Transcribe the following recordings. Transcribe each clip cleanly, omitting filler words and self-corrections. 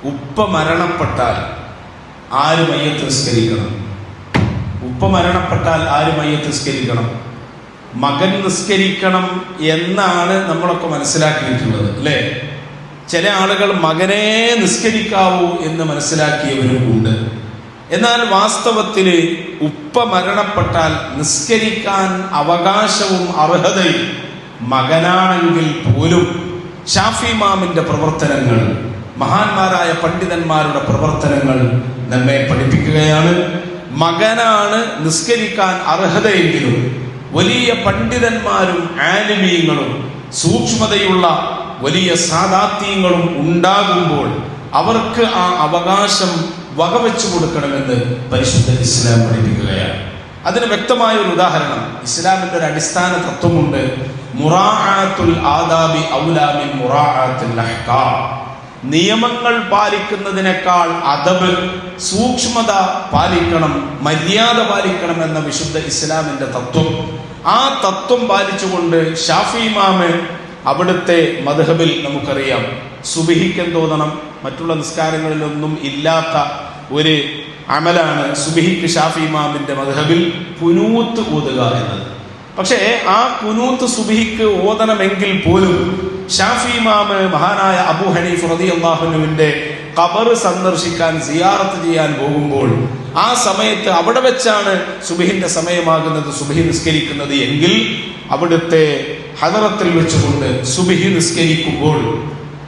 ഉപ്പ മരണപ്പെട്ടാൽ ആര് മയ്യത്ത് നിസ്കരിക്കണം? ഉപ്പ മരണപ്പെട്ടാൽ ആര് മയ്യത്ത് നിസ്കരിക്കണം? മകൻ നിസ്കരിക്കണം എന്നാണ് നമ്മളൊക്കെ മനസ്സിലാക്കിയിട്ടുള്ളത്, അല്ലേ? ചില ആളുകൾ മകനെ നിസ്കരിക്കാവൂ എന്ന് മനസ്സിലാക്കിയവരും ഉണ്ട്. എന്നാൽ വാസ്തവത്തിൽ ഉപ്പ മരണപ്പെട്ടാൽ നിസ്കരിക്കാൻ അവകാശവും അർഹതയും മകനാണെങ്കിൽ പോലും ഷാഫി ഇമാമിന്റെ പ്രവർത്തനങ്ങൾ, മഹാന്മാരായ പണ്ഡിതന്മാരുടെ പ്രവർത്തനങ്ങൾ നമ്മെ പഠിപ്പിക്കുകയാണ്. മകനാണ് നിസ്കരിക്കാൻ അർഹതയെങ്കിലും വലിയ പണ്ഡിതന്മാരും ആലിമീങ്ങളും സൂക്ഷ്മതയുള്ള വലിയ സാദാത്യങ്ങളും ഉണ്ടാകുമ്പോൾ അവർക്ക് ആ അവകാശം വകവെച്ചു കൊടുക്കണമെന്ന് പരിശുദ്ധ ഇസ്ലാം പഠിപ്പിക്കുകയാണ്. അതിന് വ്യക്തമായ ഒരു ഉദാഹരണം ഇസ്ലാമിന്റെ ഒരു അടിസ്ഥാന തത്വമുണ്ട്. മുറാഅത്തുൽ ആദാബി ഔലാ മിൻ മുറാഅത്തിൽ അഹ്കാം. നിയമങ്ങൾ പാലിക്കുന്നതിനേക്കാൾ അദബ്, സൂക്ഷ്മത പാലിക്കണം, മര്യാദ പാലിക്കണം എന്ന വിശുദ്ധ ഇസ്ലാമിന്റെ തത്വം. ആ തത്വം പാലിച്ചുകൊണ്ട് ഷാഫി ഇമാമ് അവിടുത്തെ മദ്ഹബിൽ നമുക്കറിയാം സുബ്ഹിക്ക് തോന്നണം, മറ്റുള്ള നിസ്കാരങ്ങളിലൊന്നും ഇല്ലാത്ത ഒരു അമലാണ് സുബ്ഹിക്ക് ഷാഫി ഇമാമിന്റെ മദ്ഹബിൽ കുനൂത്ത് ഓതുക എന്നത്. പക്ഷേ ആ കുനൂത്ത് സുബ്ഹിക്ക് ഓതണമെങ്കിൽ പോലും ഷാഫി ഇമാമ് മഹാനായ അബൂ ഹനീഫ റളിയല്ലാഹു അൻഹുവിന്റെ ഖബർ സന്ദർശിക്കാൻ സിയാറത്ത് ചെയ്യാൻ പോകുമ്പോൾ ആ സമയത്ത് അവിടെ വെച്ചാണ് സുബ്ഹിന്റെ സമയമാകുന്നത്, സുബ്ഹി നിസ്കരിക്കുന്നത് എങ്കിൽ അവിടുത്തെ ഹദറത്തിൽ വെച്ചുകൊണ്ട് സുബ്ഹി നിസ്കരിക്കുമ്പോൾ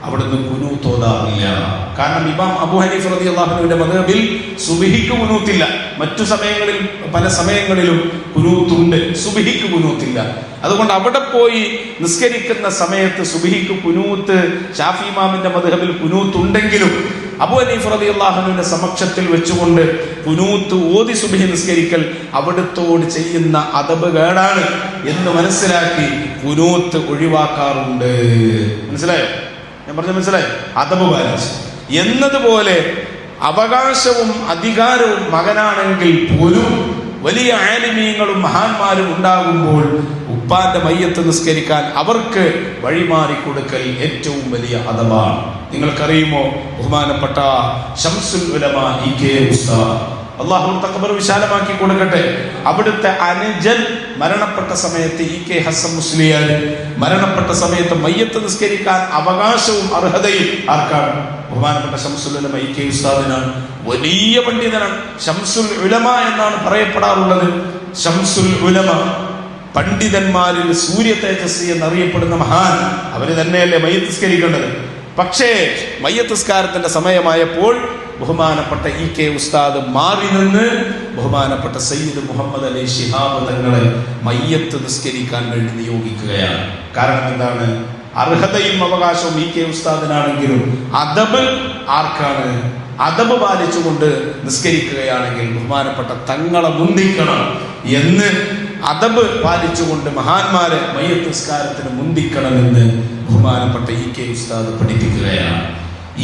അവിടുന്ന് കുനൂത്ത് ഓതാറില്ല. കാരണം ഇമാം അബൂ ഹനീഫ റളിയല്ലാഹു അൻഹുവിന്റെ മദ്ഹബിൽ സുബ്ഹിക്ക് കുനൂത്തില്ല. മറ്റു സമയങ്ങളിൽ പല സമയങ്ങളിലും കുനൂത്തുണ്ട്, സുബ്ഹിക്ക് കുനൂത്തില്ല. അതുകൊണ്ട് അവിടെ പോയി നിസ്കരിക്കുന്ന സമയത്ത് സുബ്ഹിക്ക് കുനൂത്ത്, ഷാഫി ഇമാമിന്റെ മദ്ഹബിൽ കുനൂത്ത് ഉണ്ടെങ്കിലും അബൂ ഹനീഫ റളിയല്ലാഹു അൻഹുവിന്റെ സമക്ഷത്തിൽ വെച്ചുകൊണ്ട് കുനൂത്ത് ഓതി സുബ്ഹി നിസ്കരിക്കൽ അവിടുത്തോട് ചെയ്യുന്ന അദബ് കേടാണ് എന്ന് മനസ്സിലാക്കി കുനൂത്ത് ഒഴിവാക്കാറുണ്ട്. മനസ്സിലായോ? ഞാൻ പറഞ്ഞ മനസ്സിലായി? അദബ് പാലിച്ച് എന്നതുപോലെ അവകാശവും അധികാരവും മകനാണെങ്കിൽ പോലും വലിയ ആലിമീങ്ങളും മഹാന്മാരും ഉണ്ടാകുമ്പോൾ ഉപ്പാന്റെ മയ്യത്ത് നിസ്കരിക്കാൻ അവർക്ക് വഴിമാറി കൊടുക്കൽ ഏറ്റവും വലിയ അദബാണ്. നിങ്ങൾക്കറിയുമോ ബഹുമാനപ്പെട്ട ശംസുൽ ഉലമാ ഇ.കെ. ഉസ്താദ്, അല്ലാഹു തഖബ്ബർ വിശാലമാക്കി കൊടുക്കട്ടെ, അവിടുത്തെ അനുജൻ മരണപ്പെട്ട സമയത്ത് ഇ.കെ. ഹസൻ മുസ്ലിയാർ മരണപ്പെട്ട സമയത്ത് മയ്യത്ത് നിസ്കരിക്കാൻ അവകാശവും അർഹതയും ആർക്കാണ്? ബഹുമാനപ്പെട്ട ശംസുൽ ഉലമ ഇ.കെ. ഉസ്താദിനാണ്. വലിയ പണ്ഡിതനാണ്. ശംസുൽ ഉലമ എന്നാണ് പറയപ്പെടാറുള്ളത്. ശംസുൽ ഉലമ, പണ്ഡിതന്മാരിൽ സൂര്യ തേജസ്വി എന്നറിയപ്പെടുന്ന മഹാൻ. അവര് തന്നെയല്ലേ മയ്യത്ത് നിസ്കരിക്കേണ്ടത്. പക്ഷേ മയ്യത്ത് നിസ്കാരത്തിന്റെ സമയമായപ്പോൾ ബഹുമാനപ്പെട്ട ഇ.കെ. ഉസ്താദ് മാറി നിന്ന് ബഹുമാനപ്പെട്ട സയ്യിദ് മുഹമ്മദ് അലി ശിഹാബ് തങ്ങളെ മയ്യത്ത് നിസ്കരിക്കാൻ വേണ്ടി നിയോഗിക്കുകയാണ്. കാരണം എന്താണ്? അർഹതയും അവകാശവും ഇ.കെ. ഉസ്താദിനാണെങ്കിലും അദബ് ആർക്കാണ്? അദബ് പാലിച്ചുകൊണ്ട് നിസ്കരിക്കുകയാണെങ്കിൽ ബഹുമാനപ്പെട്ട തങ്ങളെ മുന്തിക്കണം എന്ന് അദബ് പാലിച്ചുകൊണ്ട് മഹാന്മാരെ മയ്യത്ത് നിസ്കാരത്തിന് മുന്തിക്കണമെന്ന് ബഹുമാനപ്പെട്ട ഇ.കെ. ഉസ്താദ് പഠിപ്പിക്കുകയാണ്.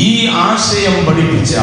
ഈ ആശയം പഠിപ്പിച്ച